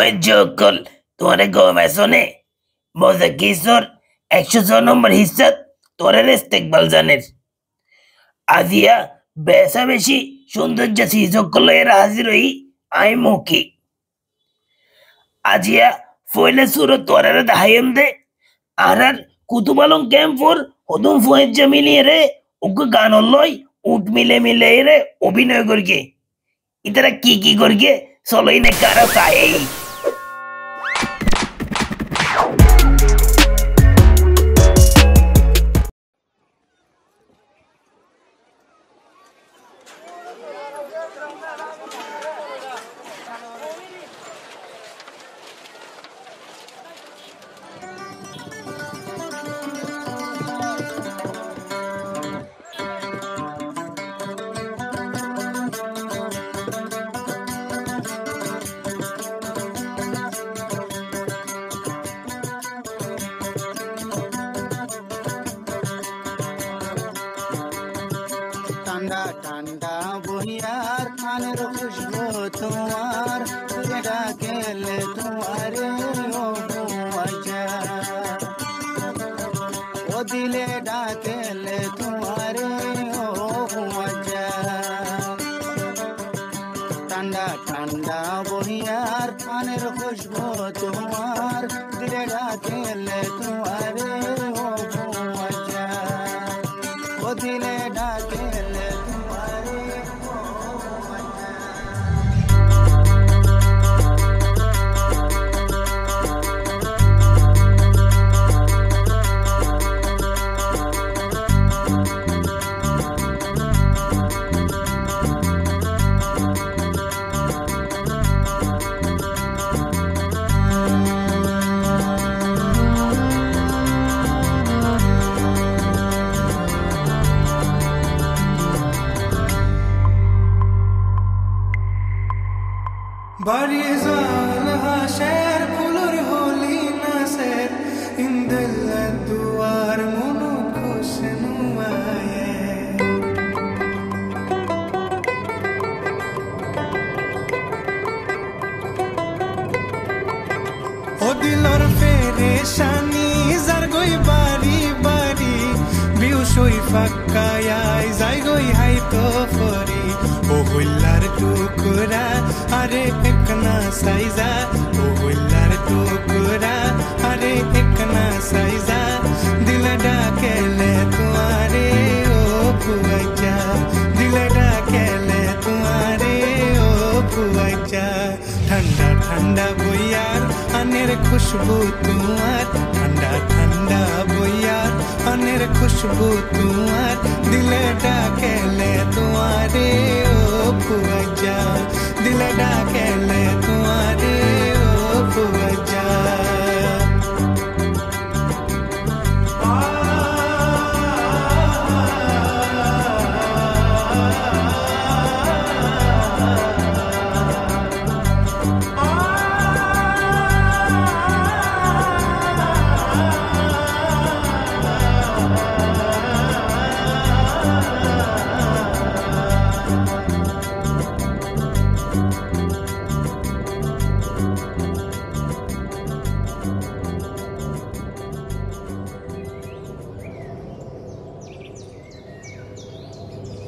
ফুয়েজকল তোমারে গমে শোনে মজা কিশোর 106 নম্বর হিস্সা তোরের ইস্তেকবাল জানের আজিয়া বেসা বেশি সৌন্দর্য সিজকল এর হাজির হই আই মুখী আজিয়া ফয়লে সুরত তোরের দাহাইম দে আর কুতুবালং ক্যাম্পর হদুম ফুয়েজ মিলিয়ে রে ওকে গান লই উঠ মিলে মিলে রে অভিনয় করগে ইতারা কি করগে সলই নে কারা সাই ঠান্ডা ঠান্ডা বহিয়ার কানের খুশবু তোমার ডাকেলে তোমারে ও দিলে ডাকেলে তোমারে ঠান্ডা ঠান্ডা বহিয়ার কানের খুশবু তোমার দিলে ডাকেলে তোমারে ও দিলে ডাকেলে তোমারে Barizal hasher pulur holi naser indel duar monu khusnu aaye o dilor pereshani zargoi bari bari biushoi fakkaya zai goi hai to fori o hullar tukura are ekna saiza o hullar tukura are ekna saiza dil dakele tumhare o puaja dil dakele tumhare o puaja ठंडा ठंडा बोयार अनेर खुशबू तुम्हार ठंडा ठंडा बोयार अनेर खुशबू तुम्हार दिल डाकेले तुम्हारे ओ पुआजा दिल डाकेले तुम्हारे ओ पुआजा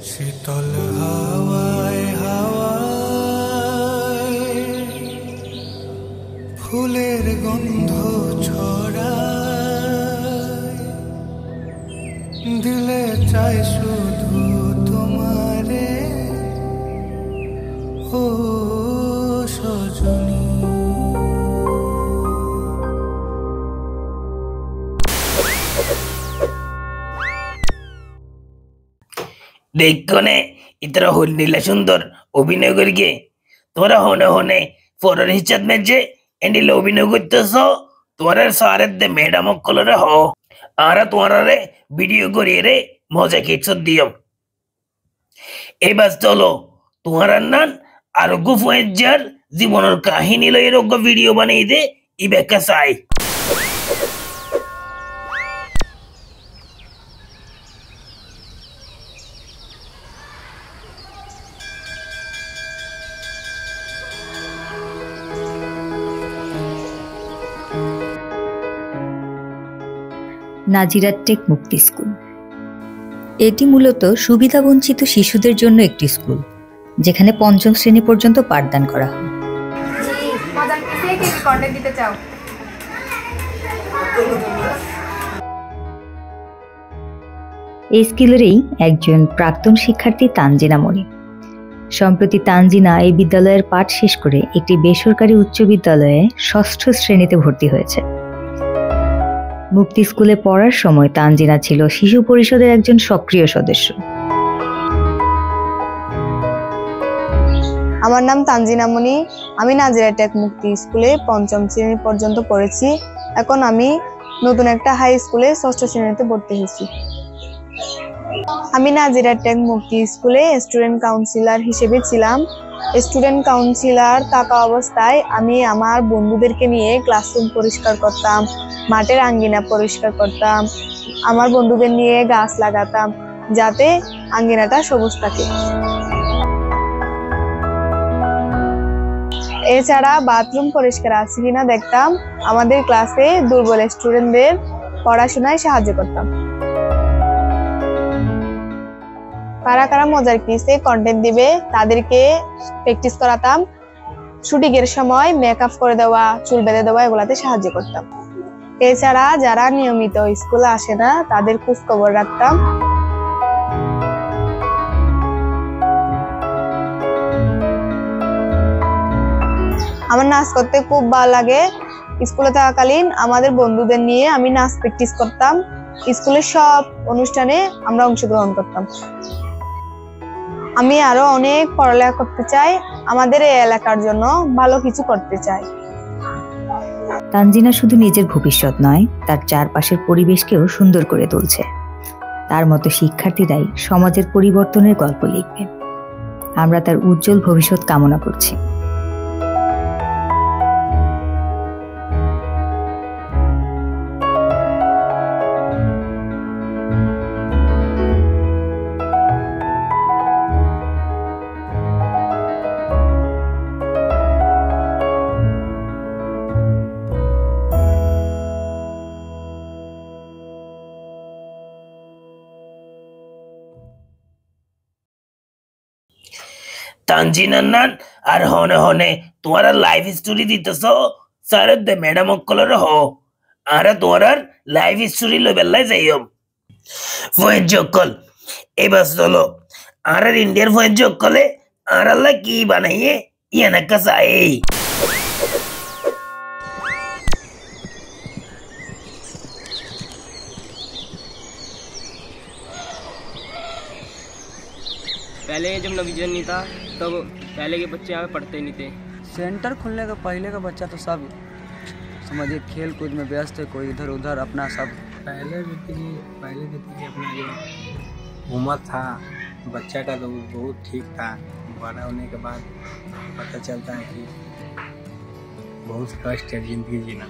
শীতল হাওয়ায় হাওয়ায় ফুলের গন্ধ ছড়ায় দিলে চাই শুধু তোমারে ও সজনী দেখনে ইতরা হলনীলা সুন্দর অভিনয় করিগে তোরা হনে হনে ফরের হিসাব মেজে এন্ডিলে অভিনয় করতেছ তোরা সারের দে ম্যাডাম কলরে হ আর তোরা রে ভিডিও করিয়ে রে মজা কিচ্ছু দিও এবার চলো তোরা নান আর গুফয়ের জীবনের কাহিনী লই রোগ ভিডিও বানাই দে ইবেকা চাই নাজিরা টেক মুক্তি স্কুল। এটি মূলত সুবিধাবঞ্চিত শিশুদের জন্য একটি স্কুল, যেখানে ৫ম শ্রেণী পর্যন্ত পাঠদান করা হয়। এই স্কুলেরই একজন প্রাক্তন শিক্ষার্থী তানজিনা মনি। সম্প্রতি তানজিনা এই বিদ্যালয়ের পাঠ শেষ করে একটি বেসরকারি উচ্চ বিদ্যালয়ে ৬ষ্ঠ শ্রেণীতে ভর্তি হয়েছে। মুক্তি স্কুলে পড়ার সময় তানজিনা ছিল শিশু পরিষদের একজন সক্রিয় সদস্য। আমার নাম তানজিনা মনি। আমি নাজিরা টেক মুক্তি স্কুলে ৫ম শ্রেণী পর্যন্ত পড়েছি। এখন আমি নতুন একটা হাই স্কুলে ৬ষ্ঠ শ্রেণীতে ভর্তি হয়েছি। আমি নাজিরা টেক মুক্তি স্কুলে স্টুডেন্ট কাউন্সিলর হিসেবে ছিলাম। স্টুডেন্ট কাউন্সিলর থাকা অবস্থায় আমি আমার বন্ধুদেরকে নিয়ে ক্লাসরুম পরিষ্কার করতাম, মাঠের আঙ্গিনা পরিষ্কার করতাম, আমার বন্ধুদের নিয়ে গাছ লাগাতাম যাতে আঙ্গিনাটা সবুজ থাকে। এছাড়া বাথরুম পরিষ্কার আছে কিনা দেখতাম। আমাদের ক্লাসে দুর্বল স্টুডেন্টদের পড়াশোনায় সাহায্য করতাম। কারা কারা মজার কিসে কন্টেন্ট দিবে তাদেরকে প্র্যাকটিস করাতাম। শুটিং এর সময় মেকআপ করে দেওয়া, চুল বেঁধে দেওয়া এগুলাতে সাহায্য করতাম। এছাড়া যারা নিয়মিত স্কুলে আসে না তাদের খোঁজ খবর রাখতাম। আমার নাচ করতে খুব ভালো লাগে। স্কুলে থাকাকালীন আমাদের বন্ধুদের নিয়ে আমি নাচ প্র্যাকটিস করতাম। স্কুলের সব অনুষ্ঠানে আমরা অংশগ্রহণ করতাম। আমি আরো অনেক পড়ালেখা করতে চাই, আমাদের এই এলাকার জন্য ভালো কিছু করতে চাই। তানজিনা শুধু নিজের ভবিষ্যৎ নয়, তার চারপাশের পরিবেশকেও সুন্দর করে তুলছে। তার মতো শিক্ষার্থীরাই সমাজের পরিবর্তনের গল্প লিখবে। আমরা তার উজ্জ্বল ভবিষ্যৎ কামনা করছি। তানজিনা নান আর হনে হনে তোমার লাইফ স্টোরি দিতেছ স্যার দে ম্যাডাম অকলর হ আর তোমার লাইফ স্টোরি লবেলাই যাইম ফয়েজ জকল এবার চলো আর ইন্ডিয়ার ফয়েজ জকলে আর আল্লাহ কি বানাইয়ে ইয়ানা কাসাই। पहले जब नवीजन नहीं था तब पहले के बच्चे यहाँ पे पढ़ते नहीं थे। सेंटर खुलने का पहले का बच्चा तो सब समझिए खेल कूद में व्यस्त है, कोई इधर उधर अपना सब। पहले अपना जो उम्र था बच्चा का तो बहुत ठीक था। बड़ा होने के बाद पता चलता है कि बहुत कष्ट है जिंदगी जीना।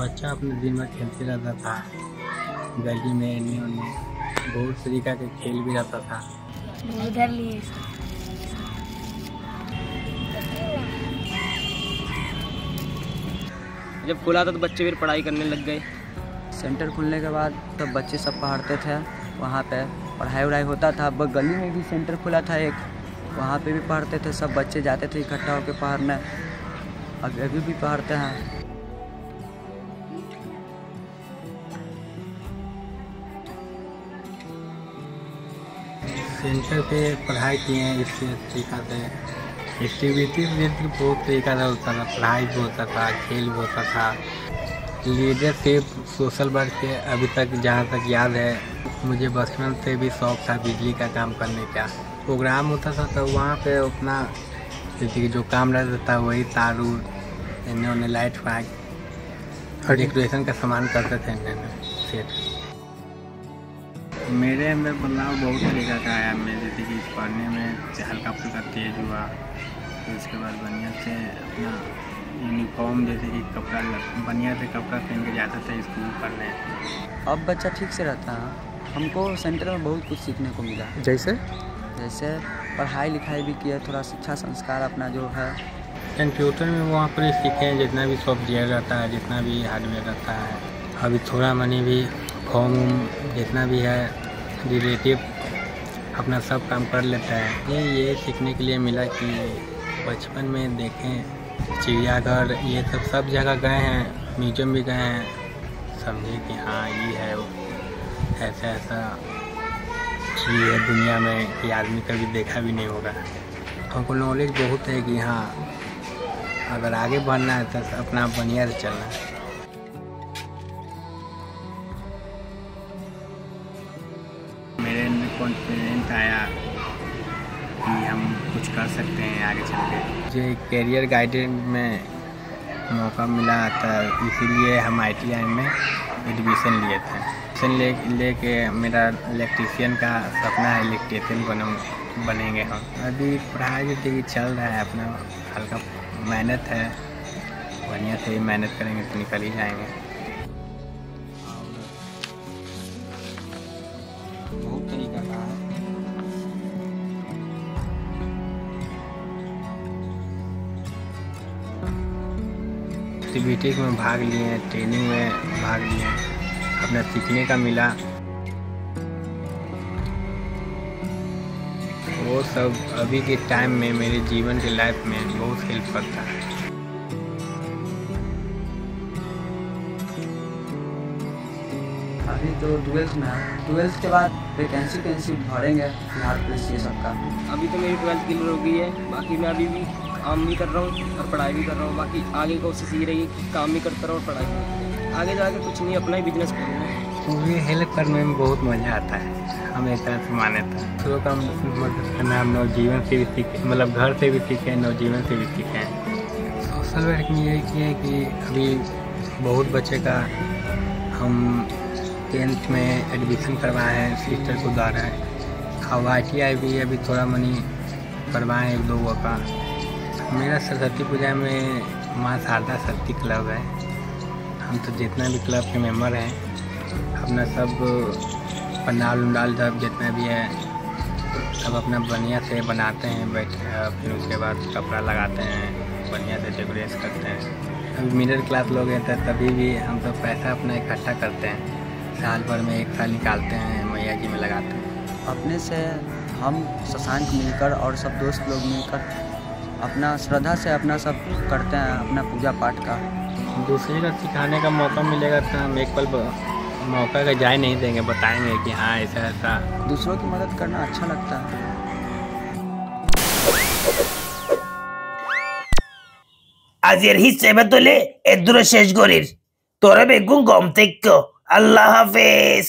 बच्चा अपने दिन में खेलते रहता था, गली में एने ओने बहुत तरीका के खेल भी रहता था। जब खुला था तो बच्चे फिर पढ़ाई करने लग गए। सेंटर खुलने के बाद तब बच्चे सब पढ़ते थे, वहाँ पे पढ़ाई वढ़ाई होता था। अब गली में भी सेंटर खुला था एक, वहाँ पे भी पढ़ते थे सब बच्चे, जाते थे इकट्ठा होकर पढ़ने। अभी भी पढ़ते हैं। सेंटर पे पढ़ाई किए हैं इससे तरीका से एक्टिविटी बहुत तरीका से होता था। पढ़ाई भी होता था, खेल भी होता था, लीडरशिप, सोशल वर्क के अभी तक जहाँ तक याद है मुझे बचपन से भी शौक था बिजली का काम करने का। प्रोग्राम होता था तो वहाँ पे अपना जैसे जो काम रहता था वही तार इन्हें उन्हें लाइट फाइट और डेकोरेशन का सामान करते थे इन्हें सेट। मेरे अंदर बदलाव बहुत तरीका का आया। मैं जैसे कि पढ़ने में हल्का फुल्का तेज हुआ, फिर उसके बाद बढ़िया से अपना यूनिफॉर्म जैसे कि कपड़ा बढ़िया से कपड़ा पहन के जाता था स्कूल पढ़ने। अब बच्चा ठीक से रहता है। हमको सेंटर में बहुत कुछ सीखने को मिला। जैसे पढ़ाई लिखाई भी किया, थोड़ा शिक्षा संस्कार अपना जो है कंप्यूटर में वहाँ पर ही सीखे जितना भी सॉफ्टवेयर रहता है, जितना भी हार्डवेयर रहता है। अभी थोड़ा मनी भी फॉर्म जितना भी है रिलेटिव अपना सब काम कर लेता है। ये सीखने के लिए मिला कि बचपन में देखें चिड़ियाघर ये सब जगह गए हैं, म्यूजियम भी गए हैं, समझे कि हाँ ये है ऐसा ऐसा चीज़ है दुनिया में कि आदमी कभी देखा भी नहीं होगा। हमको नॉलेज बहुत है कि हाँ अगर आगे बढ़ना है तो अपना बढ़िया से चलना है। मेरे अंदर कॉन्फिडेंट आया कि हम कुछ कर सकते हैं आगे चल के। मुझे कैरियर गाइडेंस में मौका मिला था, इसीलिए हम ITI में एडमिशन लिए थे। एडमिशन लेके मेरा इलेक्ट्रीशियन का सपना है, इलेक्ट्रीशियन बनेंगे हम। अभी पढ़ाई भी चल रहा है, अपना हल्का मेहनत है, बढ़िया से मेहनत करेंगे तो निकल ही जाएंगे। बहुत तरीका का है। एक्टिविटी में भाग लिए, ट्रेनिंग में भाग लिए, अपना सीखने का मिला। वो सब अभी के टाइम में मेरे जीवन के लाइफ में बहुत हेल्प करता है। अभी तो 12th में है, 12th के बाद वैकेंसी भरेंगे बिहार पुलिस ये सबका। अभी तो मेरी 12th क्लियर हो गई है, बाकी मैं अभी भी काम भी कर रहा हूँ और पढ़ाई भी कर रहा हूँ। बाकी आगे कोशिश ये रहेगी कि काम भी करता रहूँ और पढ़ाई भी। आगे जाके कुछ नहीं, अपना ही बिजनेस करूँगा। मुझे हेल्प करने में बहुत मज़ा आता है। हम एक तरह से माने था तो का मदद करना, हम नवजीवन से भी सीखे, मतलब घर से भी सीखे, नवजीवन से भी सीखे। सोशल वर्क में ये किए कि अभी बहुत बच्चे का हम 10th में एडमिशन करवाए हैं, सिस्टर को द्वारा है। अब ITI भी अभी थोड़ा मनी करवाएँ 1-2 का। मेरा सरस्वती पूजा में माँ शारदा शक्ति क्लब है। हम तो जितना भी क्लब के मेंबर हैं अपना सब पंडाल उंडाल सब जितना भी है सब अपना बढ़िया से बनाते हैं, बैठ फिर उसके बाद कपड़ा लगाते हैं, बढ़िया से डेकोरेट करते हैं। अभी मिडिल क्लास लोग हैं तो तभी भी हम तो पैसा अपना इकट्ठा करते हैं, साल भर में 1 साल निकालते हैं, मैया जी में लगाते हैं। अपने से हम शशांक मिलकर और सब दोस्त लोग मिलकर अपना श्रद्धा से अपना सब करते हैं, अपना पूजा पाठ का। दूसरे का सिखाने का मौका मिलेगा तो हम एक पल मौका का जाए नहीं देंगे, बताएंगे कि हाँ ऐसा ऐसा। दूसरों की मदद करना अच्छा लगता है। আজের হিসেবে তোলে এদুরো শেষ করির তোরা বেগুন গম থেকে আল্লাহ হাফেজ।